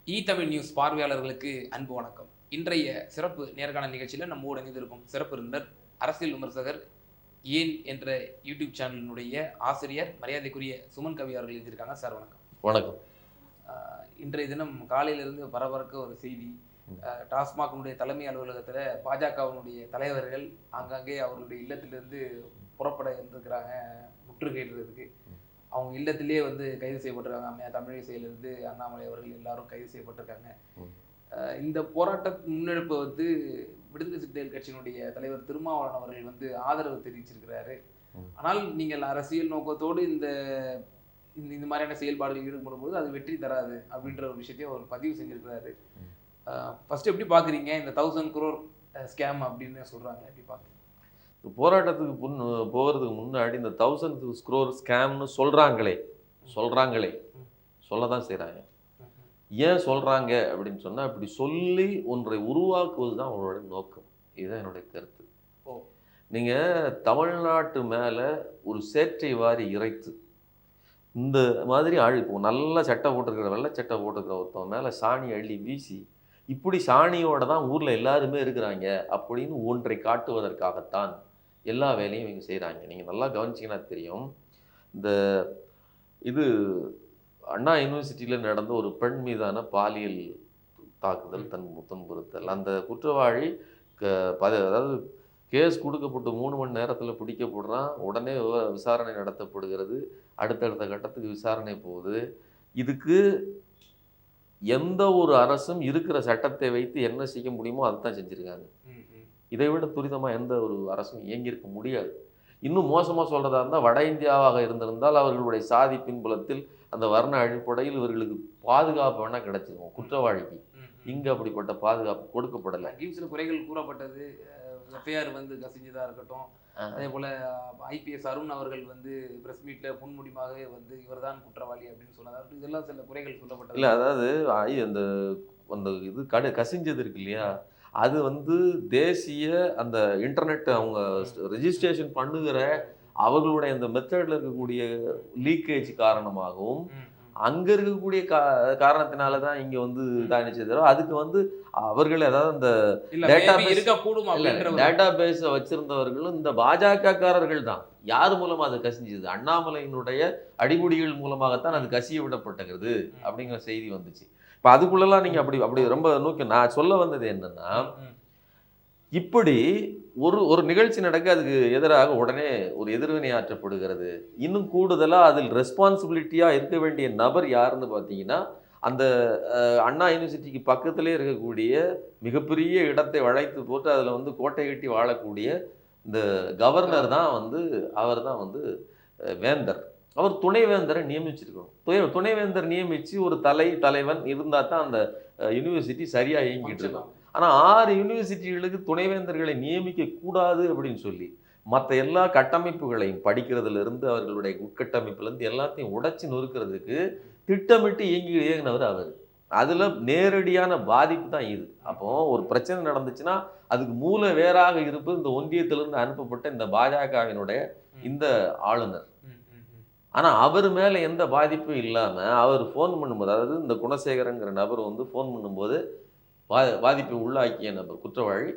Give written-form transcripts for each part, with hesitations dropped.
Tamil news பார்வையாளர்களுக்கு அன்பு வணக்கம். இன்றைய சிறப்பு நேர்காணல் நிகழ்ச்சியில் நம்மோடு இணைந்திருக்கும் சிறப்பு விருந்தினர் அரசியல் விமர்சகர் ஏன் என்ற யூடியூப் சேனலினுடைய ஆசிரியர் மரியாதைக்குரிய சுமன் கவி அவர்கள் எழுதியிருக்காங்க. சார் வணக்கம். வணக்கம். இன்றைய தினம் காலையிலிருந்து பரபரக்க ஒரு செய்தி. டாஸ்மாகினுடைய தலைமை அலுவலகத்தில் பாஜகவினுடைய தலைவர்கள் ஆங்காங்கே அவர்களுடைய இல்லத்திலிருந்து புறப்பட இருந்திருக்கிறாங்க முற்றுகையிடுறதுக்கு. அவங்க இல்லத்திலேயே கைது செய்யப்பட்டிருக்காங்க. அம்மையா தமிழிசையிலிருந்து அண்ணாமலை அவர்கள் எல்லாரும் கைது செய்யப்பட்டிருக்காங்க. இந்த போராட்ட முன்னெடுப்பை விடுதலை சிறுத்தைகள் கட்சியினுடைய தலைவர் திருமாவளவன் அவர்கள் ஆதரவு தெரிவிச்சிருக்கிறாரு. ஆனால் நீங்கள் அரசியல் நோக்கத்தோடு இந்த இந்த மாதிரியான செயல்பாடுகள் ஈடுபடும் போது அது வெற்றி தராது அப்படின்ற ஒரு விஷயத்தையும் அவர் பதிவு செஞ்சிருக்கிறாரு. ஃபர்ஸ்ட் எப்படி பாக்குறீங்க இந்த 1000 crore ஸ்கேம் அப்படின்னு சொல்றாங்க, எப்படி பாக்குறீங்க? போராட்டத்துக்கு போகிறதுக்கு முன்னாடி இந்த 1000 crore ஸ்கேம்னு சொல்றாங்களே சொல்லதான் செய்கிறாங்க. ஏன் சொல்றாங்க அப்படின்னு சொன்னா, இப்படி சொல்லி ஒன்றை உருவாக்குவது தான் அவங்களோட நோக்கம். இதுதான் என்னுடைய கருத்து. நீங்க தமிழ்நாட்டு மேல ஒரு சேற்றை வாரி இறைத்து இந்த மாதிரி இப்போ நல்ல சட்டை போட்டிருக்கிற வெள்ளை சட்டை போட்டிருக்கிற ஒருத்தவங்க மேல சாணி அள்ளி வீசி இப்படி சாணியோட தான் ஊர்ல எல்லாருமே இருக்கிறாங்க அப்படின்னு ஒன்றை காட்டுவதற்காகத்தான் எல்லா வேலையும் இவங்க செய்கிறாங்க. நீங்கள் நல்லா கவனிச்சிங்கன்னா தெரியும். இது அண்ணா யூனிவர்சிட்டியில் நடந்த ஒரு பெண் மீதான பாலியல் தாக்குதல், துன்புறுத்தல். அந்த குற்றவாளி அதாவது கேஸ் கொடுக்கப்பட்டு 3 மணி நேரத்தில் பிடிக்கப்படுறான். உடனே விசாரணை நடத்தப்படுகிறது. அடுத்தடுத்த கட்டத்துக்கு விசாரணை போகுது. இதுக்கு எந்த ஒரு அரசும் இருக்கிற சட்டத்தை வைத்து என்ன செய்ய முடியுமோ அதை தான் செஞ்சுருக்காங்க. இதை விட துரிதமாக எந்த ஒரு அரசும் இயங்கியிருக்க முடியாது. இன்னும் மோசமாக சொல்கிறதா இருந்தால், வட இந்தியாவாக இருந்திருந்தால் அவர்களுடைய சாதி பின்புலத்தில் அந்த வர்ண அடிப்படையில் இவர்களுக்கு பாதுகாப்பு வேணால் கிடைச்சிருக்கும் குற்றவாளிக்கு. இங்கே அப்படிப்பட்ட பாதுகாப்பு கொடுக்கப்படலை. சில குறைகள் கூறப்பட்டது. எஃப்ஐஆர் கசிஞ்சதாக இருக்கட்டும். அதே போல் ஐபிஎஸ் அருண் அவர்கள் பிரஸ் மீட்டில் முன்முடிமாக இவர் தான் குற்றவாளி அப்படின்னு சொன்னதாக இதெல்லாம் சில குறைகள் சொல்லப்பட்டது. இல்லை, அதாவது அந்த அந்த இது கசிஞ்சது இருக்கு இல்லையா, அது தேசிய அந்த இன்டர்நெட் அவங்க ரெஜிஸ்ட்ரேஷன் பண்ணுகிற அவர்களுடைய அந்த மெத்தடில் இருக்கக்கூடிய லீக்கேஜ் காரணமாகவும் அங்கே இருக்கக்கூடிய காரணத்தினால தான் இங்கே இதாகிச்சது. அதுக்கு அவர்கள் அதாவது அந்த டேட்டா பேஸை வச்சிருந்தவர்களும் இந்த பாஜகக்காரர்கள் தான். யார் மூலமாக அது கசிஞ்சது? அண்ணாமலையினுடைய அடிமுடிகள் மூலமாகத்தான் அது கசிய விடப்பட்டது அப்படிங்கிற செய்தி வந்துச்சு. இப்போ அதுக்குள்ளெல்லாம் நீங்கள் அப்படி ரொம்ப நோக்கி நான் சொல்ல வந்தது என்னன்னா, இப்படி ஒரு நிகழ்ச்சி நடக்க அதுக்கு எதிராக உடனே ஒரு எதிர்வினை ஆற்றப்படுகிறது. இன்னும் கூடுதலாக அதில் ரெஸ்பான்சிபிலிட்டியாக இருக்க வேண்டிய நபர் யாருன்னு பார்த்தீங்கன்னா, அந்த அண்ணா யூனிவர்சிட்டிக்கு பக்கத்திலே இருக்கக்கூடிய மிகப்பெரிய இடத்தை வளைத்து போட்டு அதில் கோட்டை கட்டி வாழக்கூடிய இந்த கவர்னர் தான் அவர் தான் வேந்தர். அவர் துணைவேந்தரை நியமிச்சிருக்கணும். துணைவேந்தர் நியமித்து ஒரு தலைவன் இருந்தால் தான் அந்த யூனிவர்சிட்டி சரியாக இயங்கிட்டு இருக்கும். ஆனால் 6 யூனிவர்சிட்டிகளுக்கு துணைவேந்தர்களை நியமிக்க கூடாது அப்படின்னு சொல்லி மற்ற எல்லா கட்டமைப்புகளையும் படிக்கிறதுலேருந்து அவர்களுடைய உட்கட்டமைப்புலேருந்து எல்லாத்தையும் உடைச்சி நொறுக்கிறதுக்கு திட்டமிட்டு இயங்கினவர் அவர். அதில் நேரடியான பாதிப்பு தான் இது. அப்போ ஒரு பிரச்சனை நடந்துச்சுன்னா அதுக்கு மூல வேறாக இருப்பது இந்த ஒன்றியத்திலிருந்து அனுப்பப்பட்ட இந்த பாஜகவினுடைய இந்த ஆளுநர். ஆனால் அவர் மேலே எந்த பாதிப்பும் இல்லாமல் அவர் ஃபோன் பண்ணும்போது, அதாவது இந்த குணசேகரங்கிற நபர் ஃபோன் பண்ணும்போது பாதிப்பை உள்ளாக்கிய நபர் குற்றவாளி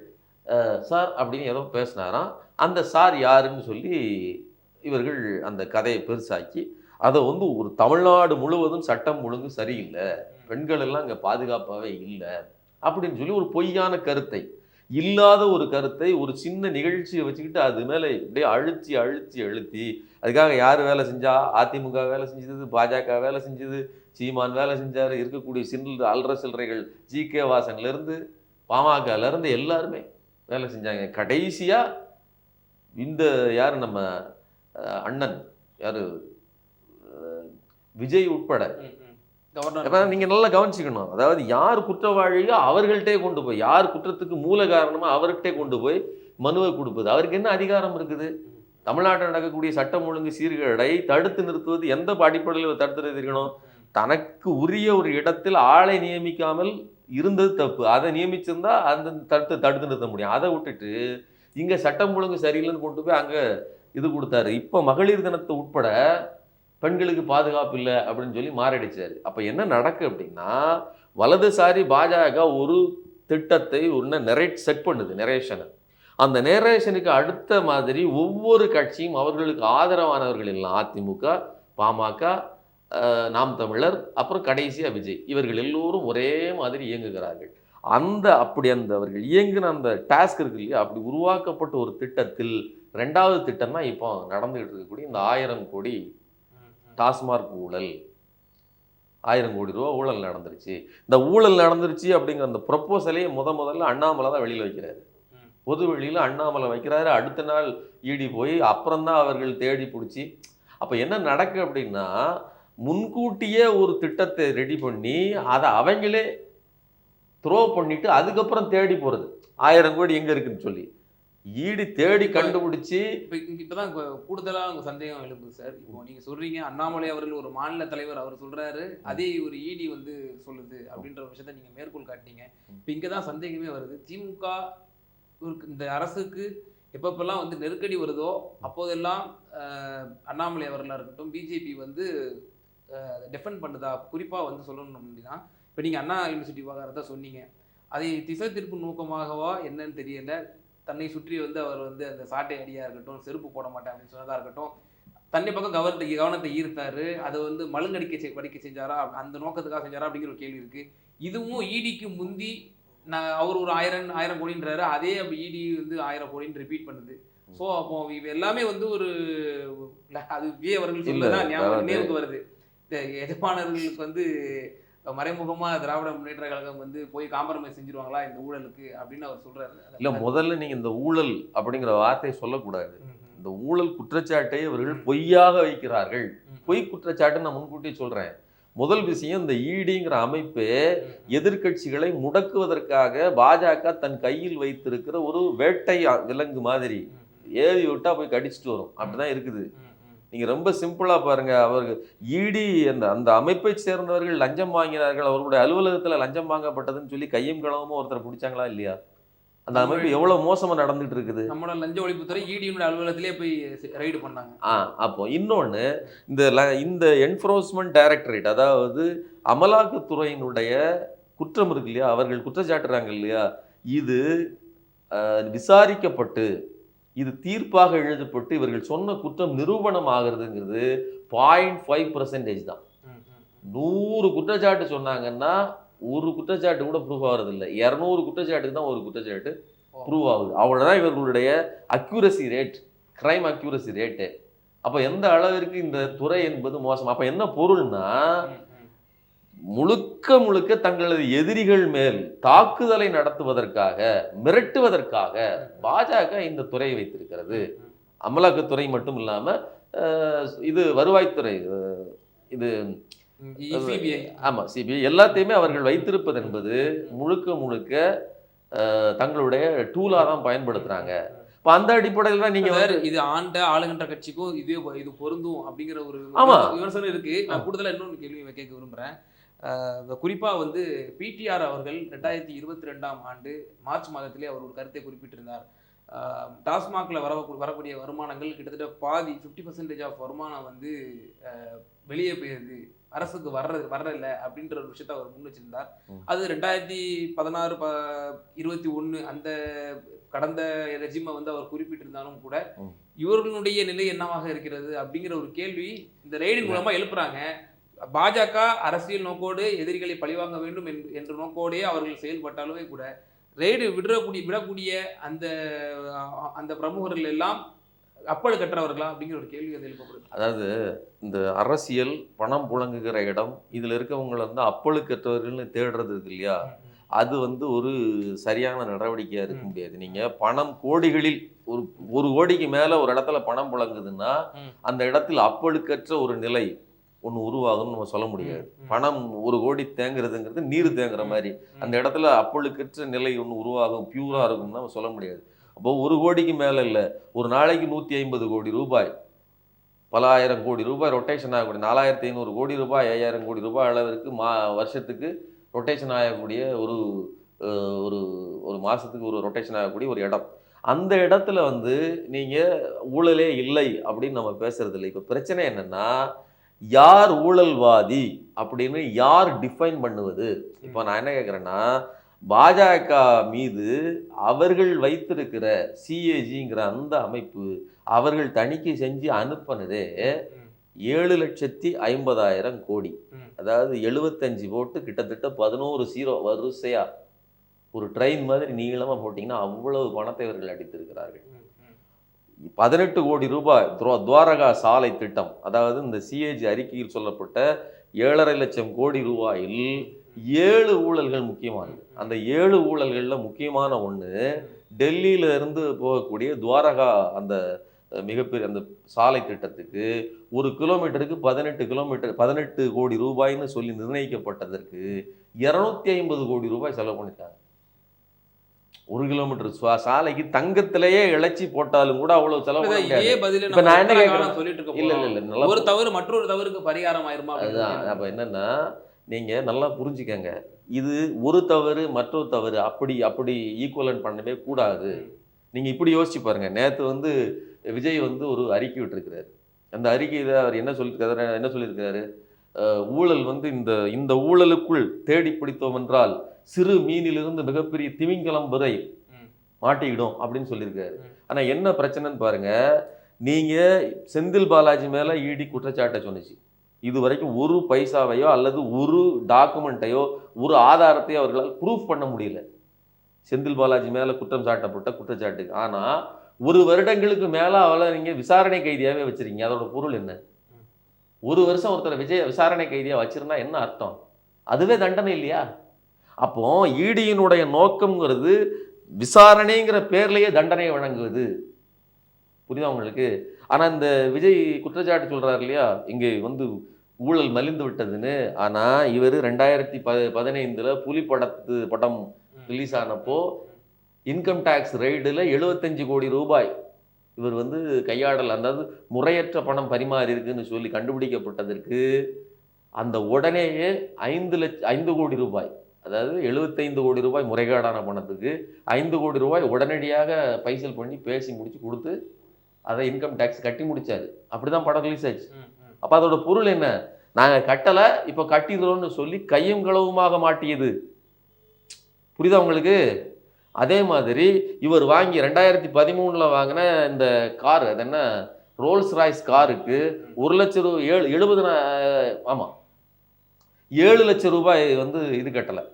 சார் அப்படின்னு ஏதோ பேசினாராம். அந்த சார் யாருன்னு சொல்லி இவர்கள் அந்த கதையை பெருசாக்கி அதை ஒரு தமிழ்நாடு முழுவதும் சட்டம் ஒழுங்கு சரியில்லை, பெண்கள் எல்லாம் அங்கே பாதுகாப்பாகவே இல்லை அப்படின்னு சொல்லி ஒரு பொய்யான கருத்தை, இல்லாத ஒரு கருத்தை ஒரு சின்ன நிகழ்ச்சியை வச்சுக்கிட்டு அது மேலே இப்படியே அழுத்தி அதுக்காக யார் வேலை செஞ்சா? அதிமுக வேலை செஞ்சது, பாஜக வேலை செஞ்சது, சீமான் வேலை செஞ்சார், இருக்கக்கூடிய அல்ற சில்லறைகள் GK வாசன்லேருந்து பாமகலேருந்து எல்லாருமே வேலை செஞ்சாங்க. கடைசியாக இந்த யார் நம்ம அண்ணன் யார் விஜய் உட்பட நீங்க நல்லா கவனிச்சுக்கணும். அதாவது யார் குற்றவாளியோ அவர்கள்ட்டே கொண்டு போய், யார் குற்றத்துக்கு மூல காரணமோ அவர்கிட்டே கொண்டு போய் மனுவை கொடுப்பது. அவருக்கு என்ன அதிகாரம் இருக்குது? தமிழ்நாட்டில் நடக்கக்கூடிய சட்டம் ஒழுங்கு சீர்கேடை தடுத்து நிறுத்துவது எந்த அடிப்படையில் தடுத்து நிறுத்திக்கணும்? தனக்கு உரிய ஒரு இடத்தில் ஆளை நியமிக்காமல் இருந்தது தப்பு. அதை நியமிச்சிருந்தா அந்த தடுத்து நிறுத்த முடியும். அதை விட்டுட்டு இங்க சட்டம் ஒழுங்கு சரியில்லைன்னு கொண்டு போய் அங்க இது கொடுத்தாரு. இப்போ மகளிர் தினத்தை உட்பட பெண்களுக்கு பாதுகாப்பு இல்லை அப்படின்னு சொல்லி மாரடிச்சாரு. அப்போ என்ன நடக்கு அப்படின்னா, வலதுசாரி பாஜக ஒரு திட்டத்தை செட் பண்ணுது நெரேஷனை. அந்த நெரேஷனுக்கு அடுத்த மாதிரி ஒவ்வொரு கட்சியும் அவர்களுக்கு ஆதரவானவர்கள் எல்லாம் அதிமுக, பாமக, நாம் தமிழர், அப்புறம் கடைசியா விஜய், இவர்கள் எல்லோரும் ஒரே மாதிரி இயங்குகிறார்கள். அந்த அவர்கள் இயங்குன அந்த டாஸ்க் இருக்கு இல்லையா, அப்படி உருவாக்கப்பட்ட ஒரு திட்டத்தில் 2வது திட்டம் தான் இப்போ நடந்துகிட்டு இருக்கக்கூடிய இந்த 1000 கோடி டாஸ்மார்க் ஊழல். 1000 கோடி ரூபா ஊழல் நடந்துருச்சு. இந்த ஊழல் நடந்துருச்சு அப்படிங்கிற அந்த ப்ரொப்போசலையே முதல்ல அண்ணாமலை தான் வெளியில் வைக்கிறாரு. பொது வெளியில் அண்ணாமலை வைக்கிறாரு. அடுத்த நாள் இடி போய் அப்புறம்தான் அவர்கள் தேடி பிடிச்சி. அப்போ என்ன நடக்கு அப்படின்னா, முன்கூட்டியே ஒரு திட்டத்தை ரெடி பண்ணி அதை அவங்களே த்ரோ பண்ணிட்டு அதுக்கப்புறம் தேடி போகிறது 1000 கோடி எங்கே இருக்குன்னு சொல்லி ஈடி தேடி கண்டுபிடிச்சி. இப்பதான் கூடுதலா உங்க சந்தேகம் எழுப்புது சார். இப்போ நீங்க சொல்றீங்க அண்ணாமலை அவர்கள் ஒரு மாநில தலைவர், அவர் சொல்றாரு, அதே ஒரு இடி வந்து சொல்லுது அப்படின்ற ஒரு விஷயத்த நீங்க மேற்கோள் காட்டினீங்க. இப்போ இங்கதான் சந்தேகமே வருது. திமுக இந்த அரசுக்கு எப்பப்பெல்லாம் வந்து நெருக்கடி வருதோ அப்போதெல்லாம் அண்ணாமலை அவர்களா இருக்கட்டும், பிஜேபி வந்து டிஃபெண்ட் பண்ணுதா? குறிப்பா வந்து சொல்லணும் அப்படின்னா, இப்போ நீங்க அண்ணா யூனிவர்சிட்டி விவகாரத்தை சொன்னீங்க, அதை திசை திருப்பு நோக்கமாகவா என்னன்னு தெரியல. தன்னை சுற்றி வந்து அவர் வந்து அந்த சாட்டை அடியா இருக்கட்டும், செருப்பு போட மாட்டேன் அப்படின்னு சொன்னதா இருக்கட்டும், தன்னை பக்கம் கவனத்தை ஈர்த்தாரு, அதை வந்து படிக்க செஞ்சாரா, அந்த நோக்கத்துக்காக செஞ்சாரா அப்படிங்கிற ஒரு கேள்வி இருக்கு. இதுவும் இடிக்கு முந்தி அவர் ஒரு 1000 கோடின்றாரு, அதே இடி வந்து 1000 கோடின்னு ரிப்பீட் பண்ணுது. ஸோ அப்போ இவ எல்லாமே வந்து ஒரு அது விஜய் அவர்கள் சொல்லதான் நினைவுக்கு வருது. எஜமானர்களுக்கு வந்து மறைமுகமா திராவிட முன்னேற்ற கழகம் வந்து போய் காம்ப்ரமைஸ் செஞ்சிருவாங்களா இந்த ஊழலுக்கு அப்படின்னு அவர் சொல்றாரு. இல்ல, முதல்ல நீங்க இந்த ஊழல் அப்படிங்கிற வார்த்தையை சொல்லக்கூடாது. இந்த ஊழல் குற்றச்சாட்டை அவர்கள் பொய்யாக வைக்கிறார்கள். பொய் குற்றச்சாட்டு நான் முன்கூட்டியே சொல்றேன். முதல் விஷயம், இந்த ஈடிங்கிற அமைப்பு எதிர்கட்சிகளை முடக்குவதற்காக பாஜக தன் கையில் வைத்திருக்கிற ஒரு வேட்டை விலங்கு மாதிரி ஏவி விட்டா போய் கடிச்சிட்டு வரும், அப்படிதான் இருக்குது. நீங்க ரொம்ப சிம்பிளா பாருங்க, அவர்கள் ஈடி அந்த அமைப்பை சேர்ந்தவர்கள் லஞ்சம் வாங்கினார்கள், அவர்களுடைய அலுவலகத்துல லஞ்சம் வாங்கப்பட்டதுன்னு சொல்லி கையும் களவுமா ஒருத்தர் பிடிச்சாங்களா இல்லையா? அந்த அமைப்பு எவ்வளவு மோசமா நடந்துட்டு இருக்குது. நம்மளோட லஞ்ச ஒழிப்புத்துறை ஈடியோட அலுவலகத்திலே போய் ரைடு பண்ணாங்க. அப்போ இன்னொன்னு, இந்த என்ஃபோர்ஸ்மெண்ட் டைரக்டரேட், அதாவது அமலாக்கத்துறையினுடைய குற்றம் இருக்கு இல்லையா, அவர்கள் குற்றச்சாட்டுறாங்க இல்லையா, இது விசாரிக்கப்பட்டு இது தீர்ப்பாக எழுதப்பட்டு இவர்கள் சொன்ன குற்றம் நிரூபணம் ஆகிறதுங்கிறது 0.5% தான். 100 குற்றச்சாட்டு சொன்னாங்கன்னா ஒரு குற்றச்சாட்டு கூட ப்ரூவ் ஆகிறது இல்லை. 200 குற்றச்சாட்டுக்கு தான் ஒரு குற்றச்சாட்டு ப்ரூவ் ஆகுது. அவ்வளோதான் இவர்களுடைய accuracy rate, crime accuracy rate. அப்போ எந்த அளவிற்கு இந்த துறை என்பது மோசம். அப்போ என்ன பொருள்னா, முழுக்க தங்களது எதிரிகள் மேல் தாக்குதலை நடத்துவதற்காக, மிரட்டுவதற்காக பாஜக இந்த துறையை வைத்திருக்கிறது. அமலாக்கத்துறை மட்டும் இல்லாம இது வருவாய்த்துறை, இது ஆமா சிபிஐ, எல்லாத்தையுமே அவர்கள் வைத்திருப்பது என்பது முழுக்க தங்களுடைய டூலா தான் பயன்படுத்துறாங்க. இப்ப அந்த அடிப்படையில் தான் நீங்க இது ஆளுகின்ற கட்சிக்கும் இது பொருந்தும் அப்படிங்கிற ஒரு விமர்சனம் இருக்கு. நான் கூடுதலா இன்னொன்று கேள்வி கேட்க விரும்புறேன். குறிப்பாக வந்து பிடிஆர் அவர்கள் 2022ஆம் ஆண்டு மார்ச் மாதத்திலே அவர் ஒரு கருத்தை குறிப்பிட்டிருந்தார். டாஸ்மாகில் வரக்கூடிய வருமானங்கள் கிட்டத்தட்ட பாதி 50% ஆஃப் வருமானம் வந்து வெளியே போயிருது, அரசுக்கு வர்றதில்ல அப்படின்ற ஒரு விஷயத்த அவர் முன் வச்சிருந்தார். அது 2016, 21 அந்த கடந்த ரெஜிமை வந்து அவர் குறிப்பிட்டிருந்தாலும் கூட இவர்களுடைய நிலை என்னவாக இருக்கிறது அப்படிங்கிற ஒரு கேள்வி இந்த ரெய்டின் மூலமா எழுப்புறாங்க. பாஜக அரசியல் நோக்கோடு எதிரிகளை பழிவாங்க வேண்டும் என்ற நோக்கோடே அவர்கள் செயல்பட்டாலுமே கூட ரெய்டு விடக்கூடிய அந்த பிரமுகர்கள் எல்லாம் அப்பழு கற்றவர்களா அப்படிங்கிற ஒரு கேள்வி அது எழுப்பப்படுது. அதாவது இந்த அரசியல் பணம் புழங்குகிற இடம், இதுல இருக்கவங்களை வந்து அப்பழு கற்றவர்கள்னு தேடுறது இருக்கு இல்லையா, அது வந்து ஒரு சரியான நடவடிக்கையா இருக்க முடியாது. நீங்க பணம் கோடிகளில் ஒரு கோடிக்கு மேல ஒரு இடத்துல பணம் புழங்குதுன்னா அந்த இடத்தில் அப்பழுக்கற்ற ஒரு நிலை ஒன்று உருவாகும்னு நம்ம சொல்ல முடியாது. பணம் 1 கோடி தேங்குறதுங்கிறது நீர் தேங்குற மாதிரி, அந்த இடத்துல அப்பழுக்கற்ற நிலை ஒன்று உருவாகும், பியூரா இருக்கும்னு நம்ம சொல்ல முடியாது. அப்போ 1 கோடிக்கு மேலே இல்லை, ஒரு நாளைக்கு 150 கோடி ரூபாய், பல ஆயிரம் கோடி ரூபாய் ரொட்டேஷன் ஆகக்கூடிய 4500 கோடி ரூபாய், 5000 கோடி ரூபாய் அளவிற்கு வருஷத்துக்கு ரொட்டேஷன் ஆகக்கூடிய ஒரு மாதத்துக்கு ஒரு ரொட்டேஷன் ஆகக்கூடிய ஒரு இடம். அந்த இடத்துல வந்து நீங்கள் ஊழலே இல்லை அப்படின்னு நம்ம பேசுறது இல்லை. இப்போ பிரச்சனை என்னென்னா, யார் ஊழல்வாதி அப்படின்னு யார் டிஃபைன் பண்ணுவது? இப்போ நான் என்ன கேட்குறேன்னா, பாஜக மீது அவர்கள் வைத்திருக்கிற சிஏஜிங்கிற அந்த அமைப்பு அவர்கள் தணிக்கை செஞ்சு அனுப்பினதே 7,50,000 கோடி. அதாவது 75 போட்டு கிட்டத்தட்ட 11 0 வரிசையா ஒரு ட்ரெயின் மாதிரி நீளமா போட்டிங்கன்னா அவ்வளவு பணத்தை இவர்கள் அடித்திருக்கிறார்கள். 18 கோடி ரூபாய் துவாரகா சாலை திட்டம், அதாவது இந்த சிஏஜி அறிக்கையில் சொல்லப்பட்ட 7,5 லட்சம் கோடி ரூபாயில் 7 ஊழல்கள் முக்கியமானது. அந்த 7 ஊழல்கள்ல முக்கியமான ஒண்ணு டெல்லியில இருந்து போகக்கூடிய துவாரகா அந்த மிகப்பெரிய அந்த சாலை திட்டத்துக்கு ஒரு கிலோமீட்டருக்கு 18 கோடி ரூபாய்ன்னு சொல்லி நிர்ணயிக்கப்பட்டதற்கு 250 கோடி ரூபாய் செலவு பண்ணிட்டாங்க. ஒரு கிலோமீட்டர் சாலைக்கு தங்கத்திலேயே இழைச்சி போட்டாலும் கூட அவ்வளவு செலவு பண்ண முடியாது. இப்ப நான் என்ன கேட்கிறேன், இல்ல ஒரு தவறு மற்றொரு தவறுக்கு பரிகாரம் ஆயிருமா? அதுதான். அப்ப என்னன்னா, நீங்க நல்லா புரிஞ்சுக்கங்க, இது ஒரு தவறு மற்றொரு தவறு அப்படி ஈக்குவலன்ட் பண்ணவே கூடாது. நீங்க இப்படி யோசிச்சு பாருங்க. நேத்து விஜய் ஒரு அறிக்கை விட்டுருக்கிறாரு. அந்த அறிக்கையில அவர் என்ன சொல்லியிருக்காரு, ஊழல் இந்த ஊழலுக்குள் தேடி பிடித்தோம் என்றால் சிறு மீனிலிருந்து மிகப்பெரிய திமிங்கலம் வரை மாட்டிக்கிடும் அப்படின்னு சொல்லியிருக்காரு. ஆனா என்ன பிரச்சனைன்னு பாருங்க, நீங்க செந்தில் பாலாஜி மேல இடி குற்றச்சாட்டை சொன்னிச்சு. இது வரைக்கும் ஒரு பைசாவையோ அல்லது ஒரு டாக்குமெண்ட்டையோ ஒரு ஆதாரத்தையோ அவர்களால் ப்ரூஃப் பண்ண முடியல செந்தில் பாலாஜி மேல குற்றம் சாட்டப்பட்ட குற்றச்சாட்டுக்கு. ஆனா 1 வருடங்களுக்கு மேல அவளை நீங்க விசாரணை கைதியாவே வச்சிருக்கீங்க. அதோட பொருள் என்ன? 1 வருஷம் ஒருத்தரை விசாரணை கைதியா வச்சிருந்தா என்ன அர்த்தம்? அதுவே தண்டனை இல்லையா? அப்போ ஈடியினுடைய நோக்கம்ங்கிறது விசாரணைங்கிற பேர்லயே தண்டனையை வழங்குவது. புரியுதா உங்களுக்கு? ஆனா இந்த விஜய் குற்றச்சாட்டு சொல்றாரு இல்லையா, இங்கே ஊழல் மலிந்து விட்டதுன்னு. ஆனா இவர் 2015 புலி படம் ரிலீஸ் ஆனப்போ இன்கம் டாக்ஸ் ரைடுல 75 கோடி ரூபாய் இவர் கையாடல், அதாவது முறையற்ற பணம் பரிமாறி இருக்குன்னு சொல்லி கண்டுபிடிக்கப்பட்டதற்கு அந்த உடனேயே 5 கோடி ரூபாய், அதாவது 75 கோடி ரூபாய் முறைகேடான பணத்துக்கு 5 கோடி ரூபாய் உடனடியாக பைசல் பண்ணி பேசி முடிச்சு கொடுத்து அதை இன்கம் டேக்ஸ் கட்டி முடிச்சாரு. அப்படிதான் படம் ரிலீஸ் ஆச்சு. அப்ப அதோட பொருள் என்ன? நாங்க கட்டலை, இப்ப கட்டிடுறோம்னு சொல்லி கையும் களவுமாக மாட்டியது. புரியுதா உங்களுக்கு? அதே மாதிரி இவர் வாங்கி 2013 வாங்கின இந்த கார், அது என்ன, ரோல்ஸ் ராய்ஸ் காருக்கு 1 லட்சம் 7 லட்சம் ரூபாய் இது கட்டலை,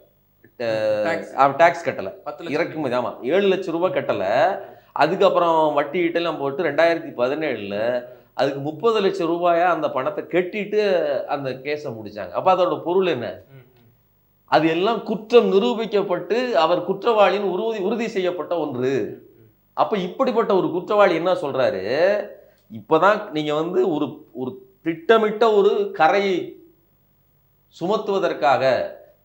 டாக்ஸ் கட்டலை, இறக்குமதி. 7 லட்சம் ரூபாய் கட்டலை. அதுக்கப்புறம் வட்டி கிட்டெல்லாம் போட்டு 2017 அதுக்கு 30 லட்சம் ரூபாயா அந்த பணத்தை கட்டிட்டு அந்த கேஸை முடிச்சாங்க. அப்ப அதோட பொருள் என்ன? அது எல்லாம் குற்றம் நிரூபிக்கப்பட்டு அவர் குற்றவாளின்னு உறுதி செய்யப்பட்ட ஒன்று. அப்ப இப்படிப்பட்ட ஒரு குற்றவாளி என்ன சொல்றாரு, இப்பதான் நீங்க ஒரு திட்டமிட்ட ஒரு கரையை சுமத்துவதற்காக,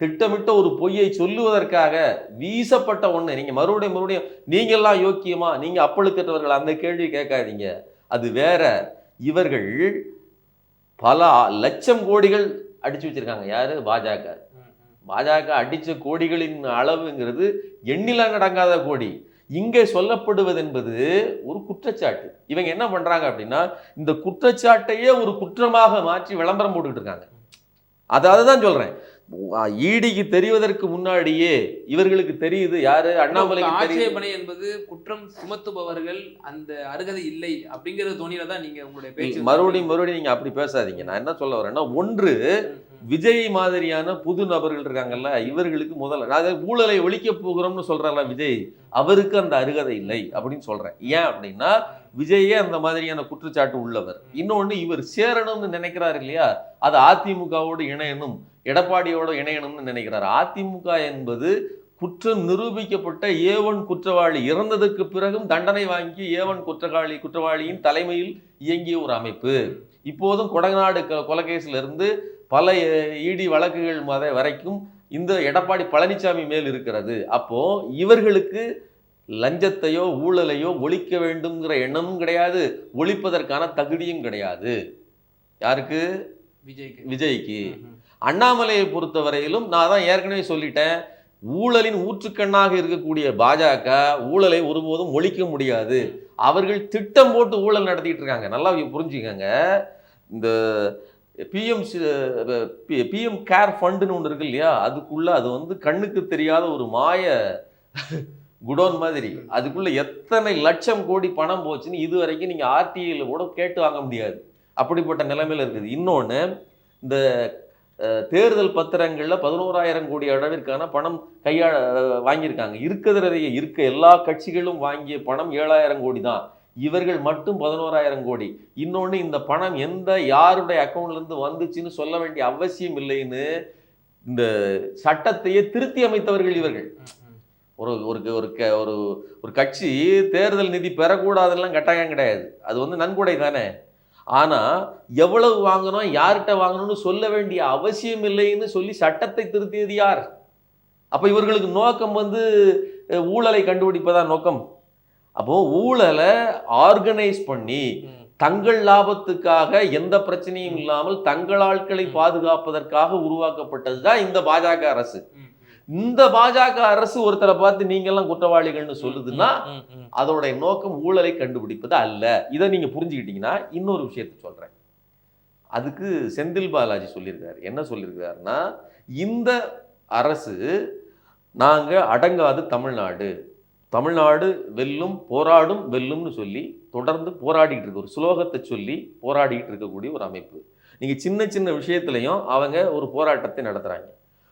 திட்டமிட்ட ஒரு பொய்யை சொல்லுவதற்காக வீசப்பட்ட ஒண்ணு. நீங்க மறுபடியும் நீங்க எல்லாம் யோக்கியமா, நீங்க அப்பழுக்கற்றவர்கள், அந்த கேள்வி கேட்காதீங்க. அது வேற. இவர்கள் பல லட்சம் கோடிகள் அடிச்சு வச்சிருக்காங்க. யாரு? பாஜக அடிச்ச கோடிகளின் அளவுங்கிறது எண்ணில நடங்காத கோடி. இங்கே சொல்லப்படுவது என்பது ஒரு குற்றச்சாட்டு. இவங்க என்ன பண்றாங்க அப்படின்னா, இந்த குற்றச்சாட்டையே ஒரு குற்றமாக மாற்றி விளம்பரம் போட்டுக்கிட்டு இருக்காங்க. அதுதான் சொல்றேன். ஈடிக்கு தெரிவதற்கு முன்னாடியே இவர்களுக்கு தெரியுது யாரு, அண்ணாமலைக்கு ஆட்சேபனை என்பது குற்றம் சுமத்துபவர்கள் அந்த அருகதை இல்லை அப்படிங்கிற தோணியில தான் நீங்க உங்களுடைய பேச்சு. மறுபடியும் நீங்க அப்படி பேசாதீங்க. நான் என்ன சொல்ல வரேன்னா, ஒன்று, விஜய் மாதிரியான புது நபர்கள் இருக்காங்கல்ல, இவர்களுக்கு முதல்ல ஊழலை ஒழிக்க போகிறோம்னு சொல்றாங்க விஜய், அவருக்கு அந்த அருகதை இல்லை அப்படின்னு சொல்றேன். ஏன் அப்படின்னா, விஜயே அந்த மாதிரியான குற்றச்சாட்டு உள்ளவர். இன்னொன்னு, இவர் சேரணும்னு நினைக்கிறாரு இல்லையா, அது அதிமுகவோடு இணையணும், எடப்பாடியோட இணையணும்னு நினைக்கிறார். அதிமுக என்பது குற்றம் நிரூபிக்கப்பட்ட A1 குற்றவாளி இறந்ததுக்கு பிறகும் தண்டனை வாங்கி A1 குற்றவாளியின் தலைமையில் இயங்கிய ஒரு அமைப்பு. இப்போதும் கொடநாடு கொலைகேசில இருந்து பல இடி வழக்குகள் வரைக்கும் இந்த எடப்பாடி பழனிசாமி மேல் இருக்கிறது. அப்போ இவர்களுக்கு லஞ்சத்தையோ ஊழலையோ ஒழிக்க வேண்டும்ங்கிற எண்ணமும் கிடையாது, ஒழிப்பதற்கான தகுதியும் கிடையாது. யாருக்கு? விஜய்க்கு. அண்ணாமலையை பொறுத்தவரையிலும் நான் தான் ஏற்கனவே சொல்லிட்டேன், ஊழலின் ஊற்றுக்கண்ணாக இருக்கக்கூடிய பாஜக ஊழலை ஒருபோதும் ஒழிக்க முடியாது. அவர்கள் திட்டம் போட்டு ஊழல் நடத்திட்டு இருக்காங்க. நல்லா புரிஞ்சுக்கங்க. இந்த பிஎம் கேர் ஃபண்டுன்னு ஒன்று இருக்கு இல்லையா, அதுக்குள்ள அது வந்து கண்ணுக்கு தெரியாத ஒரு மாய குடோன் மாதிரி. அதுக்குள்ள எத்தனை லட்சம் கோடி பணம் போச்சுன்னு இது வரைக்கும் நீங்க ஆர்டிஐல கூட கேட்டு வாங்க முடியாது. அப்படிப்பட்ட நிலைமையில இருக்குது. இன்னொன்னு, இந்த தேர்தல் பத்திரங்கள்ல 11,000 கோடி அளவிற்கான பணம் வாங்கியிருக்காங்க. இருக்க எல்லா கட்சிகளும் வாங்கிய பணம் 7,000 கோடி தான். இவர்கள் மட்டும் 11,000 கோடி. இன்னொன்னு, இந்த பணம் யாருடைய அக்கௌண்ட்ல இருந்து வந்துச்சுன்னு சொல்ல வேண்டிய அவசியம் இல்லைன்னு இந்த சட்டத்தையே திருத்தி அமைத்தவர்கள் இவர்கள். ஒரு ஒரு ஒரு ஒரு ஒரு கட்சி தேர்தல் நிதி பெறக்கூடாதுலாம் கட்டாயம் கிடையாது. அது வந்து நன்கொடை தானே. ஆனா எவ்வளவு வாங்கணும், யார்கிட்ட வாங்கணும்னு சொல்ல வேண்டிய அவசியம் இல்லைன்னு சொல்லி சட்டத்தை திருத்தியது யார்? அப்ப இவர்களுக்கு நோக்கம் வந்து ஊழலை கண்டுபிடிப்பதா நோக்கம்? அப்போ ஊழலை ஆர்கனைஸ் பண்ணி தங்கள் லாபத்துக்காக எந்த பிரச்சனையும் இல்லாமல் தங்கள் ஆட்களை பாதுகாப்பதற்காக உருவாக்கப்பட்டதுதான் இந்த பாஜக அரசு. இந்த பாஜக அரசு ஒருத்தரை பார்த்து நீங்க எல்லாம் குற்றவாளிகள்னு சொல்லுதுன்னா அதோட நோக்கம் ஊழலை கண்டுபிடிப்பது அல்ல. இதை நீங்க புரிஞ்சுக்கிட்டீங்கன்னா இன்னொரு விஷயத்தை சொல்றேன். அதுக்கு செந்தில் பாலாஜி சொல்லியிருக்காரு. என்ன சொல்லியிருக்காருன்னா, இந்த அரசு நாங்க அடங்காது தமிழ்நாடு வெல்லும், போராடும் வெல்லும்னு சொல்லி தொடர்ந்து போராடிட்டு இருக்கு. ஒரு ஸ்லோகத்தை சொல்லி போராடிட்டு இருக்கக்கூடிய ஒரு அமைப்பு. நீங்க சின்ன சின்ன விஷயத்திலையும் அவங்க ஒரு போராட்டத்தை நடத்துறாங்க.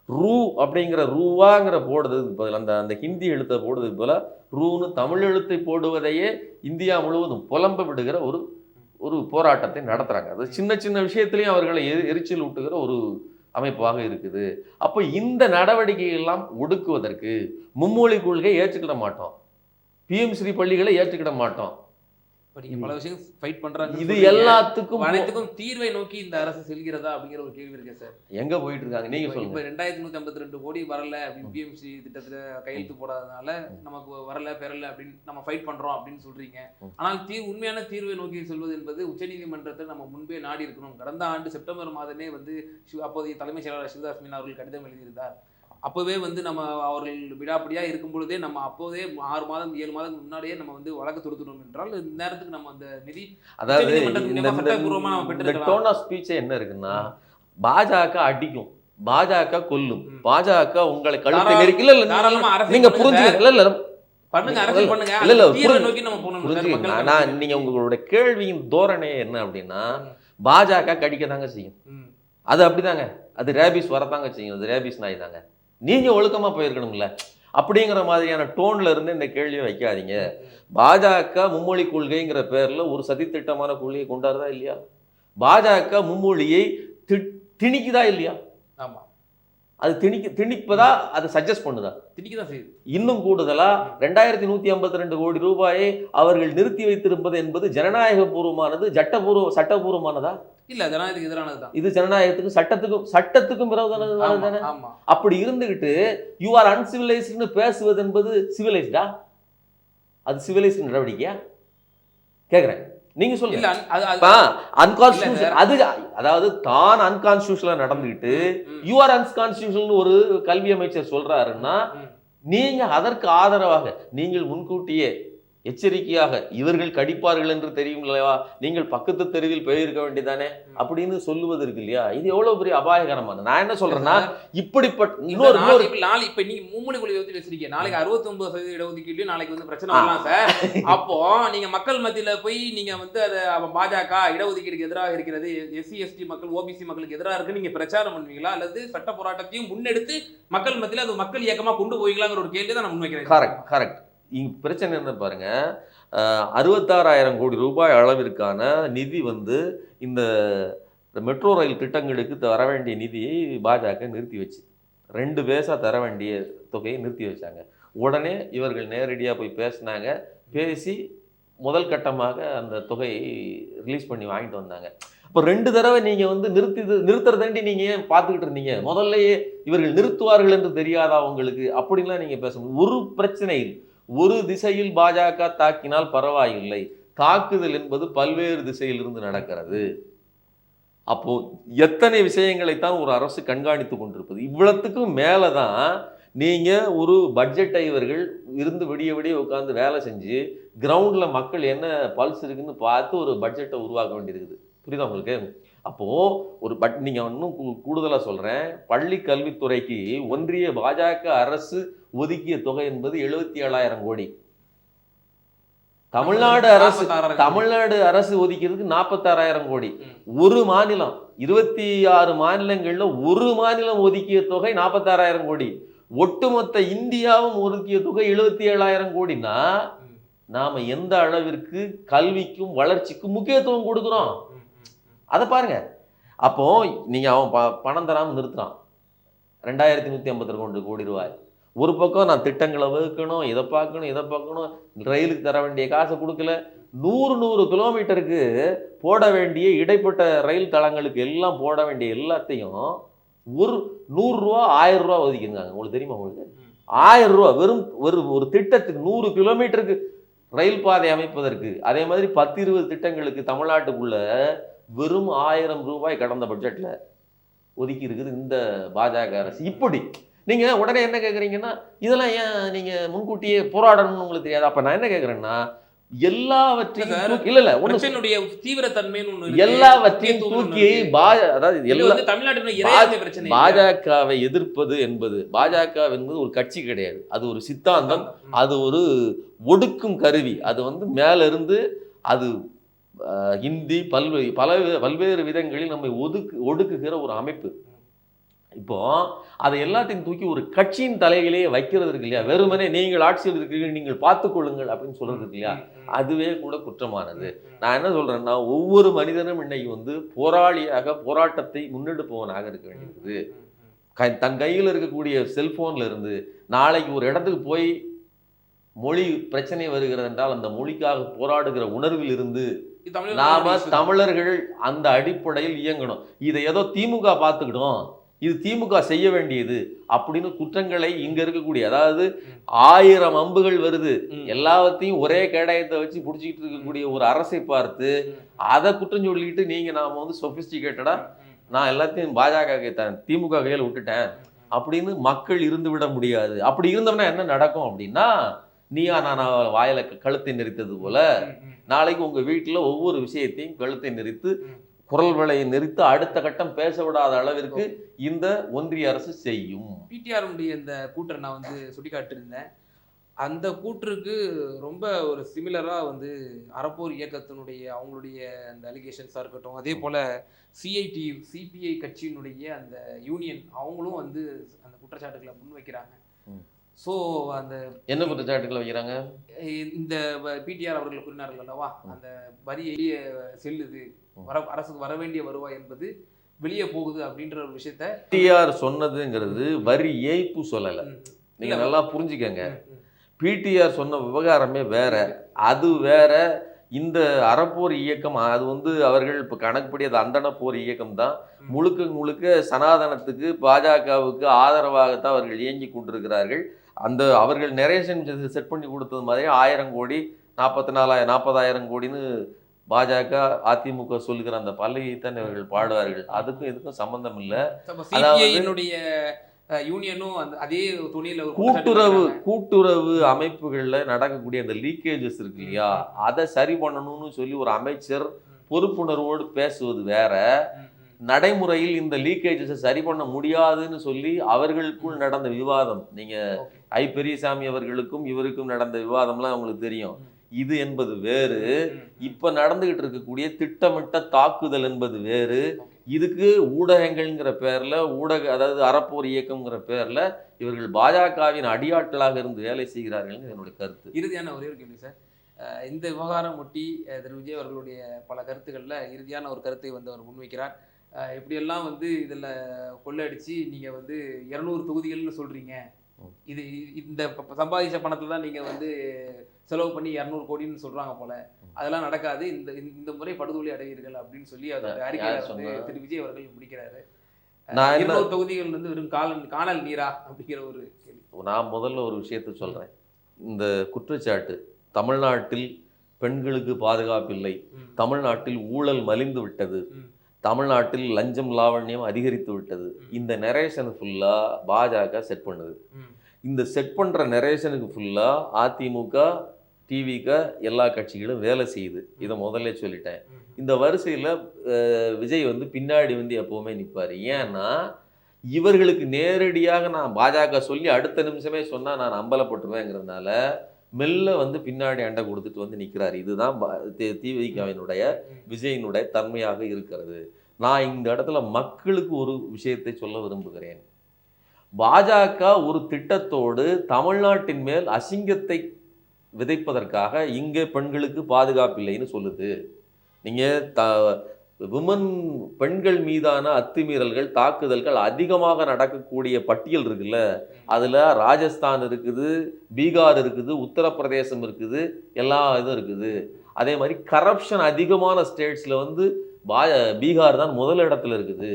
ரூ அப்படிங்கிற ரூவாங்கிற போடுறதுக்கு பதில் அந்த ஹிந்தி எழுத்தை போடுறதுக்கு போல ரூன்னு தமிழ் எழுத்தை போடுவதையே இந்தியா முழுவதும் புலம்ப விடுகிற ஒரு போராட்டத்தை நடத்துறாங்க. அது சின்ன சின்ன விஷயத்திலையும் அவர்களை எரிச்சல் ஊட்டுகிற ஒரு அமைப்பாக இருக்குது. அப்போ இந்த நடவடிக்கைகள் எல்லாம் ஒடுக்குவதற்கு மும்மொழி கொள்கை ஏற்றுக்கிட மாட்டோம், பிஎம்ஸ்ரீ பள்ளிகளை ஏற்றுக்கிட மாட்டோம். பல விஷயம் ஃபைட் பண்றாங்க. இது எல்லாத்துக்கும் அனைத்துக்கும் தீர்வை நோக்கி இந்த அரசு செல்கிறதா அப்படிங்கிற ஒரு கேள்வி இருக்கு சார். எங்க போயிட்டு இருக்காங்க நீங்க சொல்லுங்க. இப்ப 2152 கோடி வரல அப்படின்னு பிஎம்சி திட்டத்துல கையெழுத்து போடாதனால நமக்கு வரல பெறல அப்படின்னு நம்ம ஃபைட் பண்றோம் அப்படின்னு சொல்றீங்க. ஆனால் உண்மையான தீர்வை நோக்கி செல்வது என்பது உச்சநீதிமன்றத்தை நம்ம முன்பே நாடி இருக்கணும். கடந்த ஆண்டு செப்டம்பர் மாதமே வந்து அப்போதைய தலைமைச் செயலாளர் சிவதாஸ் மீனா அவர்கள் கடிதம் எழுதியிருந்தார். அப்போவே வந்து நம்ம அவர்கள் விடாப்படியாக இருக்கும் பொழுதே நம்ம அப்போதே 6 மாதம் 7 மாதம் முன்னாடியே நம்ம வந்து வழக்கு தொடுத்துட்டோம் என்றால் இந்த நேரத்துக்கு நம்ம அந்த நிதி, அதாவது இந்த டோன் ஆஃப் ஸ்பீச்சே என்ன இருக்குன்னா, பாஜக அடிக்கும், பாஜக கொல்லும், பாஜக உங்களை கழுத்தை நெருக்கி நீங்க புரிஞ்சுக்கல நீங்க உங்களோட கேள்வியின் தோரணை என்ன அப்படின்னா, பாஜக கடிக்க தாங்க செய்யும். அது அப்படிதாங்க, அது ரேபிஸ் வரத்தாங்க செய்யும். அது ரேபிஸ் நாய் தாங்க. நீங்க ஒழுக்கமா போயிருக்கணும்ல அப்படிங்கிற மாதிரியான டோன்ல இருந்து இந்த கேள்வியை வைக்காதீங்க. பாஜக மும்மொழி கொள்கைங்கிற பேர்ல ஒரு சதித்திட்டமான கொள்கையை கொண்டாடுறதா இல்லையா? பாஜக மும்மொழியை திணிக்குதா இல்லையா? ஆமா, அது திணிப்பதா, அதை சஜஸ்ட் பண்ணுதா? திணிக்கதான் செய்யுது. இன்னும் கூடுதலா 2152 கோடி ரூபாயை அவர்கள் நிறுத்தி வைத்திருப்பது என்பது ஜனநாயக பூர்வமானது, சட்டபூர்வமானதா? இல்ல, ஜனநாயகத்துக்கு எதிரானதுதான். இது ஜனநாயகத்துக்கும் சட்டத்துக்கும் விரோதமானது. அப்படி இருந்துகிட்டு யூ ஆர் அன்சிவிலைஸ்ட்னு பேசுவது என்பது சிவிலைஸ்டா? அது சிவிலைஸ்ட் நடவடிக்கையா கேக்குறேன். நீங்க சொல்லுங்க. அதாவது தான் அன்கான்ஸ்டிடியூஷனலா நடந்துகிட்டு யூ ஆர் அன்கான்ஸ்டிடியூஷனல் ஒரு கல்வி அமைச்சர் சொல்றாருன்னா, நீங்க அதற்கு ஆதரவாக நீங்கள் முன்கூட்டியே எச்சரிக்கையாக இவர்கள் கடிப்பார்கள் என்று தெரியும் இல்லையா, நீங்கள் பக்கத்து தெருவில் போயிருக்க வேண்டியதானே அப்படின்னு சொல்லுவது இருக்கு இல்லையா? இது எவ்வளவு பெரிய அபாயகரமான. நான் என்ன சொல்றேன்னா, இப்படிப்பட்ட இன்னொரு நாளைக்கு இப்ப நீங்க மும்மொழி கொள்கை பத்தி பேசுறீங்க, நாளைக்கு 69% இடஒதுக்கீடு நாளைக்கு வந்து பிரச்சனை வரலாம் சார். அப்போ நீங்க மக்கள் மத்தியில போய் நீங்க வந்து அதை பாஜக இடஒதுக்கீடுக்கு எதிராக இருக்கிறது, எஸ்சி எஸ்டி மக்கள் ஓபிசி மக்களுக்கு எதிராக இருக்கு நீங்க பிரச்சாரம் பண்ணுவீங்களா, அல்லது சட்ட போராட்டத்தையும் முன்னெடுத்து மக்கள் மத்தியில அது மக்கள் இயக்கமா கொண்டு போவீங்களாங்கிற ஒரு கேள்வி தான் நான் முன்வைக்கிறேன். கரெக்ட். பிரச்சனை என்ன பாருங்க, 66,000 கோடி ரூபாய் அளவிற்கான நிதி வந்து இந்த மெட்ரோ ரயில் திட்டங்களுக்கு தர வேண்டிய நிதியை பாஜக நிறுத்தி வச்சு 2 பேசா தர வேண்டிய தொகையை நிறுத்தி வச்சாங்க. உடனே இவர்கள் நேரடியாக போய் பேசினாங்க. பேசி முதல் கட்டமாக அந்த தொகையை ரிலீஸ் பண்ணி வாங்கிட்டு வந்தாங்க. இப்போ 2 தடவை நீங்க வந்து நிறுத்துறதாண்டி நீங்க ஏன் பார்த்துக்கிட்டு இருந்தீங்க? முதல்லயே இவர்கள் நிறுத்துவார்கள் என்று தெரியாதா உங்களுக்கு? அப்படின்லாம் நீங்க பேசணும். ஒரு பிரச்சனை, ஒரு திசையில் பாஜக தாக்கினால் பரவாயில்லை, தாக்குதல் என்பது பல்வேறு திசையிலிருந்து நடக்கிறது. அப்போ எத்தனை விஷயங்களைத்தான் ஒரு அரசு கண்காணித்து கொண்டிருப்பது. இவ்வளத்துக்கும் மேலதான் நீங்க ஒரு பட்ஜெட்டை இவர்கள் இருந்து விடிய உட்கார்ந்து வேலை செஞ்சு கிரவுண்ட்ல மக்கள் என்ன பல்ஸ் இருக்குன்னு பார்த்து ஒரு பட்ஜெட்டை உருவாக்க வேண்டியிருக்குது. புரியுதா உங்களுக்கு? அப்போ ஒரு நீங்க இன்னும் கூடுதலா சொல்றேன், பள்ளி கல்வித்துறைக்கு ஒன்றிய பாஜக அரசு ஒதுக்கிய தொகை என்பது 77,000 கோடி. தமிழ்நாடு அரசு ஒதுக்கிறதுக்கு 46,000 கோடி. ஒரு மாநிலம் 26 மாநிலங்கள்ல ஒரு மாநிலம் ஒதுக்கிய தொகை 46,000 கோடி. ஒட்டுமொத்த இந்தியாவும் ஒதுக்கிய தொகை 77,000 கோடினா நாம எந்த அளவிற்கு கல்விக்கும் வளர்ச்சிக்கும் முக்கியத்துவம் கொடுக்கிறோம் அதை பாருங்க. அப்போ நீங்க அவன் பணம் தராம நிறுத்துறான் 2152 கோடி ரூபாய். ஒரு பக்கம் நான் திட்டங்களை வகுக்கணும், இதை பார்க்கணும், ரயிலுக்கு தர வேண்டிய காசை கொடுக்கல. 100 கிலோமீட்டருக்கு போட வேண்டிய இடைப்பட்ட ரயில் தளங்களுக்கு எல்லாம் போட வேண்டிய எல்லாத்தையும் ஒரு 100 ரூபா 1000 ரூபா ஒதுக்கிருக்காங்க. உங்களுக்கு தெரியுமா? உங்களுக்கு 1000 ரூபா வெறும் ஒரு திட்டத்துக்கு 100 கிலோமீட்டருக்கு ரயில் பாதை அமைப்பதற்கு. அதே மாதிரி 10-20 திட்டங்களுக்கு தமிழ்நாட்டுக்குள்ள வெறும் 1000 ரூபாய் கடந்த பட்ஜெட்ல ஒதுக்கி இருக்குது இந்த பாஜக அரசு. இப்படி நீங்க உடனே என்ன கேக்குறீங்கன்னா, இதெல்லாம் ஏன் நீங்க முன்கூட்டியே போராடணும்னு உங்களுக்கு தெரியாது? அப்ப நான் என்ன கேக்குறேன்னா, எல்லாவற்றையும் எல்லாவற்றையும் தூக்கி பாஜகவை எதிர்ப்பது என்பது ஒரு கட்சி கிடையாது, அது ஒரு சித்தாந்தம், அது ஒரு ஒடுக்கும் கருவி. அது மேல இருந்து அது ஹிந்தி பல்வேறு விதங்களில் நம்மை ஒடுக்குகிற ஒரு அமைப்பு. இப்போ அதை எல்லாத்தையும் தூக்கி ஒரு கட்சியின் தலையிலேயே வைக்கிறது இருக்கு இல்லையா? வெறுமனே நீங்கள் ஆட்சியில் இருக்கிறீர்கள், நீங்கள் பார்த்துக் கொள்ளுங்கள் அப்படின்னு சொல்றது இருக்கு இல்லையா? அதுவே கூட குற்றமானது. நான் என்ன சொல்றேன்னா, ஒவ்வொரு மனிதனும் இன்னைக்கு போராளியாக போராட்டத்தை முன்னெடுப்பவனாக இருக்க வேண்டியது. தன் கையில் இருக்கக்கூடிய செல்போன்ல இருந்து நாளைக்கு ஒரு இடத்துக்கு போய் மொழி பிரச்சனை வருகிறது என்றால் அந்த மொழிக்காக போராடுகிற உணர்வில் இருந்து நாம தமிழர்கள் அந்த அடிப்படையில் இயங்கணும். இதை ஏதோ திமுக பார்த்துக்கிட்டோம், இது திமுக செய்ய வேண்டியது அப்படின்னு குற்றங்களை இங்க இருக்கக்கூடிய, அதாவது 1000 அம்புகள் வருது, எல்லாத்தையும் ஒரே கேடயத்தை வச்சு பிடிச்சிக்கிட்டு இருக்கக்கூடிய ஒரு அரசை பார்த்து அதை குற்றம் சொல்லிட்டு நீங்க நாம சொபிஸ்டிகேட்டடா நான் எல்லாத்தையும் பாஜக திமுக கையில் விட்டுட்டேன் அப்படின்னு மக்கள் இருந்து விட முடியாது. அப்படி இருந்தோம்னா என்ன நடக்கும் அப்படின்னா, நீயா நான் வாயில கழுத்தை நெரித்தது போல நாளைக்கு உங்க வீட்டுல ஒவ்வொரு விஷயத்தையும் கழுத்தை நெரித்து குரல் விலையை நிறுத்தி அடுத்த கட்டம் பேச விடாத அளவிற்கு இந்த ஒன்றிய அரசு செய்யும். பிடிஆருடைய இந்த கூற்றை நான் சுட்டிக்காட்டிருந்தேன். அந்த கூற்றுக்கு ரொம்ப ஒரு சிமிலரா அறப்போர் இயக்கத்தினுடைய அவங்களுடைய அந்த அலிகேஷன்ஸா இருக்கட்டும், அதே போல சிபிஐ கட்சியினுடைய அந்த யூனியன் அவங்களும் அந்த குற்றச்சாட்டுகளை முன்வைக்கிறாங்க. ஸோ அந்த என்ன குற்றச்சாட்டுகளை வைக்கிறாங்க? இந்த பிடிஆர் அவர்கள் கூறினார்கள் அல்லவா, அந்த வரி செல்லுது, அரசுக்கு வர வேண்டிய வருவாய் என்பது வெளியே போகுது அப்படின்ற ஒரு விஷயத்த பிடிஆர் சொன்னதுங்கிறது வரி ஏய்ப்பு சொல்லலை. நீங்க நல்லா புரிஞ்சுக்கங்க. பிடிஆர் சொன்ன விவகாரமே வேற, அது வேற. இந்த அறப்போர் இயக்கம் அது அவர்கள் இப்போ கணக்குப்படி அது அந்தன போர் இயக்கம் தான். முழுக்க சனாதனத்துக்கு பாஜகவுக்கு ஆதரவாகத்தான் அவர்கள் இயங்கி கொண்டிருக்கிறார்கள். அந்த அவர்கள் நரேஷன் செட் பண்ணி கொடுத்தது மாதிரி 1000 கோடி 40,000 கோடின்னு பாஜக அதிமுக சொல்லுகிற அந்த பல்லவியைத்தான் இவர்கள் பாடுவார்கள். அதுக்கும் இதுக்கும் சம்பந்தம் இல்லை. யூனியனும் அதே துணியில கூட்டுறவு அமைப்புகள்ல நடக்கக்கூடிய அந்த லீக்கேஜஸ் இருக்கு இல்லையா, அதை சரி பண்ணணும்னு சொல்லி ஒரு அமைச்சர் பொறுப்புணர்வோடு பேசுவது வேற, நடைமுறையில் இந்த லீக்கேஜஸை சரி பண்ண முடியாதுன்னு சொல்லி அவர்களுக்குள் நடந்த விவாதம், நீங்க பெரியசாமி அவர்களுக்கும் இவருக்கும் நடந்த விவாதம்லாம் உங்களுக்கு தெரியும். இது என்பது வேறு, இப்ப நடந்துகிட்டு இருக்கக்கூடிய திட்டமிட்ட தாக்குதல் என்பது வேறு. இதுக்கு ஊடகங்கள்ங்கிற பேர்ல அதாவது அறப்போர் இயக்கம்ங்கிற பேர்ல இவர்கள் பாஜகவின் அடியாட்களாக இருந்து வேலை செய்கிறார்கள் என்னுடைய கருத்து. இறுதியான ஒரே ஒரு கேள்வி சார், இந்த விவகாரம் ஒட்டி திரு விஜய் அவர்களுடைய பல கருத்துக்கள்ல இறுதியான ஒரு கருத்தை அவர் முன்வைக்கிறார். எப்படியெல்லாம் இதுல கொள்ளடிச்சு நீங்க 200 தொகுதிகள்னு சொல்றீங்க, இது இந்த சம்பாதிச்ச பணத்துல தான் நீங்க செலவு பண்ணி 200 கோடின்னு சொல்றாங்க போல, அதெல்லாம் நடக்காது, இந்த முறை படுகொலை அடைவீர்கள் அப்படின்னு சொல்லி அதோட அறிக்கையில திரு விஜய் அவர்கள் முடிக்கிறாரு. 200 தொகுதிகள் வெறும் காணல் நீரா அப்படிங்கிற ஒரு கேள்வி. நான் முதல்ல ஒரு விஷயத்த சொல்றேன். இந்த குற்றச்சாட்டு தமிழ்நாட்டில் பெண்களுக்கு பாதுகாப்பு இல்லை, தமிழ்நாட்டில் ஊழல் மலிந்து விட்டது, தமிழ்நாட்டில் லஞ்சம் லாவண்யம் அதிகரித்து விட்டது, இந்த நரேஷன் ஃபுல்லா பாஜக செட் பண்ணுது. இந்த செட் பண்ற நரேஷனுக்கு ஃபுல்லா அதிமுக டிவிக்க எல்லா கட்சிகளும் வேலை செய்யுது. இதை முதல்ல சொல்லிட்டேன். இந்த வரிசையில் விஜய் வந்து பின்னாடி வந்து எப்போவுமே நிற்பார். ஏன்னா இவர்களுக்கு நேரடியாக நான் பாஜக சொல்லி அடுத்த நிமிஷமே சொன்னால் நான் அம்பலப்பட்டுருவேங்கிறதுனால மெல்ல வந்து பின்னாடி அண்டை கொடுத்துட்டு வந்து நிற்கிறாரு. இதுதான் திமுகவினுடைய விஜயினுடைய தன்மையாக இருக்கிறது. நான் இந்த இடத்துல மக்களுக்கு ஒரு விஷயத்தை சொல்ல விரும்புகிறேன். பாஜக ஒரு திட்டத்தோடு தமிழ்நாட்டின் மேல் அசிங்கத்தை விதைப்பதற்காக இங்கே பெண்களுக்கு பாதுகாப்பு இல்லைன்னு சொல்லுது. நீங்கள் பெண்கள் மீதான அத்துமீறல்கள் தாக்குதல்கள் அதிகமாக நடக்கக்கூடிய பட்டியல் இருக்குல்ல, அதில் ராஜஸ்தான் இருக்குது, பீகார் இருக்குது, உத்தரப்பிரதேசம் இருக்குது, எல்லா இதுவும் இருக்குது. அதே மாதிரி கரப்ஷன் அதிகமான ஸ்டேட்ஸில் வந்து பீகார் தான் முதல் இடத்துல இருக்குது.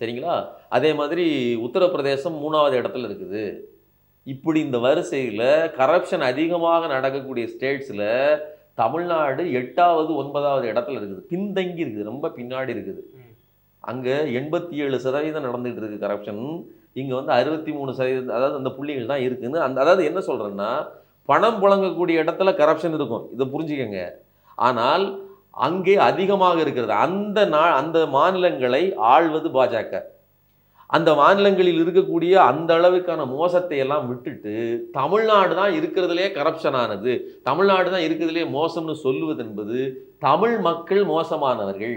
சரிங்களா? அதே மாதிரி உத்தரப்பிரதேசம் 3வது இடத்துல இருக்குது. இப்படி இந்த வரிசையில் கரப்ஷன் அதிகமாக நடக்கக்கூடிய ஸ்டேட்ஸில் தமிழ்நாடு 8வது 9வது இடத்துல இருக்குது. பின்தங்கி இருக்குது, ரொம்ப பின்னாடி இருக்குது. அங்கே 87% நடந்துகிட்டு இருக்குது கரப்ஷன். இங்கே வந்து 63%, அதாவது அந்த புள்ளிகள் தான் இருக்குன்னு அதாவது என்ன சொல்கிறேன்னா, பணம் புழங்கக்கூடிய இடத்துல கரப்ஷன் இருக்கும், இதை புரிஞ்சுக்கங்க. ஆனால் அங்கே அதிகமாக இருக்கிறது. அந்த மாநிலங்களை ஆள்வது பாஜக. அந்த மாநிலங்களில் இருக்கக்கூடிய அந்த அளவுக்கான மோசத்தை எல்லாம் விட்டுட்டு தமிழ்நாடு தான் இருக்கிறதுலே கரப்ஷன் ஆனது, தமிழ்நாடு தான் இருக்கிறதுலே மோசம்னு சொல்லுவது என்பது தமிழ் மக்கள் மோசமானவர்கள்,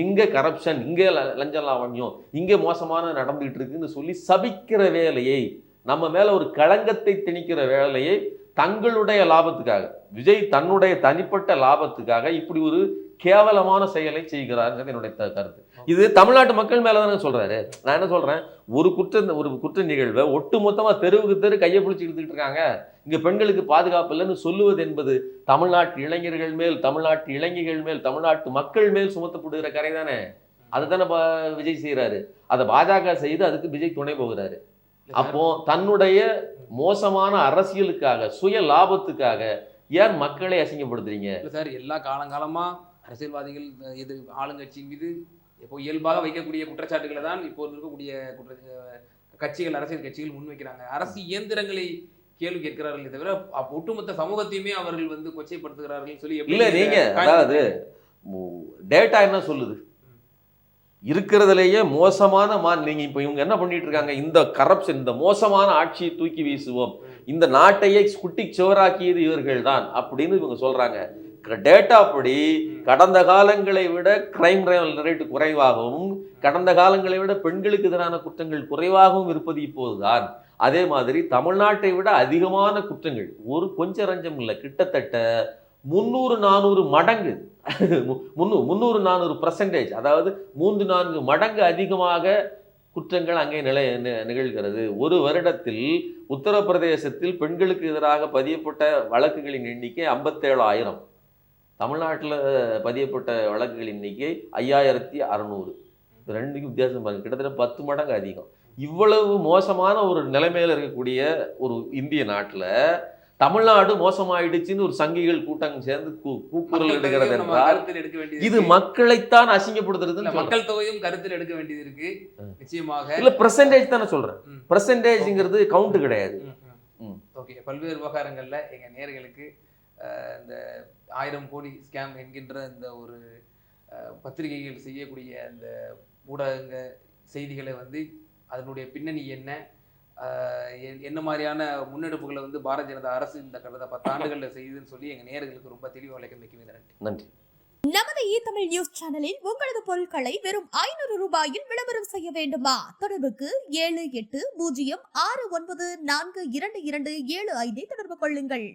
இங்கே கரப்ஷன், இங்கே லஞ்ச லாவண்யம், இங்கே மோசமான நடந்துகிட்டு இருக்குன்னு சொல்லி சபிக்கிற வேலையை, நம்ம மேலே ஒரு களங்கத்தை திணிக்கிற வேலையை தங்களுடைய லாபத்துக்காக, விஜய் தன்னுடைய தனிப்பட்ட லாபத்துக்காக இப்படி ஒரு கேவலமான செயலை செய்கிறார் என்னுடைய கருத்து. இது தமிழ்நாட்டு மக்கள் மேல தானே சொல்றாரு. நான் என்ன சொல்றேன், ஒரு குற்ற நிகழ்வை ஒட்டு மொத்தமா தெருவுக்கு தெரு கையை பிடிச்சி எடுத்துக்கிட்டு இருக்காங்க, இங்க பெண்களுக்கு பாதுகாப்பு இல்லைன்னு சொல்லுவது என்பது தமிழ்நாட்டு இளைஞர்கள் மேல், தமிழ்நாட்டு இளைஞர்கள் மேல், தமிழ்நாட்டு மக்கள் மேல் சுமத்தப்படுகிற கரை தானே. அதுதானே விஜய் செய்யறாரு. அதை பாஜக செய்து அதுக்கு விஜய் துணை போகிறாரு. அப்போ தன்னுடைய மோசமான அரசியலுக்காக, சுய லாபத்துக்காக ஏன் மக்களை அசிங்கப்படுத்துறீங்க? சார், எல்லா காலங்காலமா அரசியல்வாதிகள் இது ஆளுங்கட்சி மீது இப்போ இயல்பாக வைக்கக்கூடிய குற்றச்சாட்டுகளை தான் இப்போ இருக்கக்கூடிய கட்சிகள், அரசியல் கட்சிகள் முன்வைக்கிறாங்க. அரசு இயந்திரங்களை கேள்வி கேட்கிறார்கள் தவிர ஒட்டுமொத்த சமூகத்தையுமே அவர்கள் வந்து கொச்சைப்படுத்துகிறார்கள் சொல்லி இல்ல. நீங்க அதாவது டேட்டா என்ன சொல்லுது, இருக்கிறதுலேயே மோசமான நீங்க இப்ப இவங்க என்ன பண்ணிட்டு இருக்காங்க, இந்த கரப்ஷன், இந்த மோசமான ஆட்சியை தூக்கி வீசுவோம், இந்த நாட்டையே குட்டி சுவராக்கியது இவர்கள் தான் அப்படின்னு இவங்க சொல்றாங்க. டேட்டா படி கடந்த காலங்களை விட கிரைம் ரேட் குறைவாகவும், கடந்த காலங்களை விட பெண்களுக்கு எதிரான குற்றங்கள் குறைவாகவும் இருப்பது இப்போதுதான். அதே மாதிரி தமிழ்நாட்டை விட அதிகமான குற்றங்கள், ஒரு கொஞ்சம் ரஞ்சம் இல்லை, கிட்டத்தட்ட 300-400 மடங்கு 300-400%, அதாவது 3-4 மடங்கு அதிகமாக குற்றங்கள் அங்கே நிகழ்கிறது. ஒரு வருடத்தில் உத்தரப்பிரதேசத்தில் பெண்களுக்கு எதிராக பதியப்பட்ட வழக்குகளின் எண்ணிக்கை 57,000. தமிழ்நாட்டில் பதியப்பட்ட வழக்குகளின் எண்ணிக்கை 5,600. ரெண்டுக்கும் வித்தியாசம் பாருங்க, கிட்டத்தட்ட 10 மடங்கு அதிகம். இவ்வளவு மோசமான ஒரு நிலைமையில இருக்கக்கூடிய ஒரு இந்திய நாட்டில் தமிழ்நாடு மோசமாயிடுச்சுன்னு ஒரு சங்கிகள் கூட்டம் சேர்ந்து கூக்குரல் எடுக்கிறது என்றால் இது மக்களைத்தான் அசிங்கப்படுத்துறது. மக்கள் தொகையும் கருத்தில் எடுக்க வேண்டியது இருக்கு நிச்சயமாக. இல்ல, பெர்சன்டேஜ் தானே சொல்றேன், பெர்சன்டேஜ்ங்கிறது கவுண்ட் கிடையாது. ஓகே, பல்வேறு விவகாரங்கள்ல எங்க நேயர்களுக்கு இந்த 1000 கோடி ஸ்கேம் என்கின்ற இந்த ஒரு பத்திரிகைகள் செய்யக்கூடிய அந்த ஊடக செய்திகளை வந்து அதனுடைய பின்னணி என்ன மாதிரியான முன்னெடுப்புகளை வந்து பாரதிய ஜனதா அரசு இந்த கடந்த 10 ஆண்டுகளில் செய்யுதுன்னு சொல்லி எங்க நேயர்களுக்கு ரொம்ப தெளிவாக விளக்கம் வைக்கிறேன். நன்றி. நமது தமிழ் நியூஸ் சேனலில் உங்களது பொருட்களை வெறும் 500 ரூபாயில் விளம்பரம் செய்ய வேண்டுமா? தொடர்புக்கு 7806942275 தொடர்பு கொள்ளுங்கள்.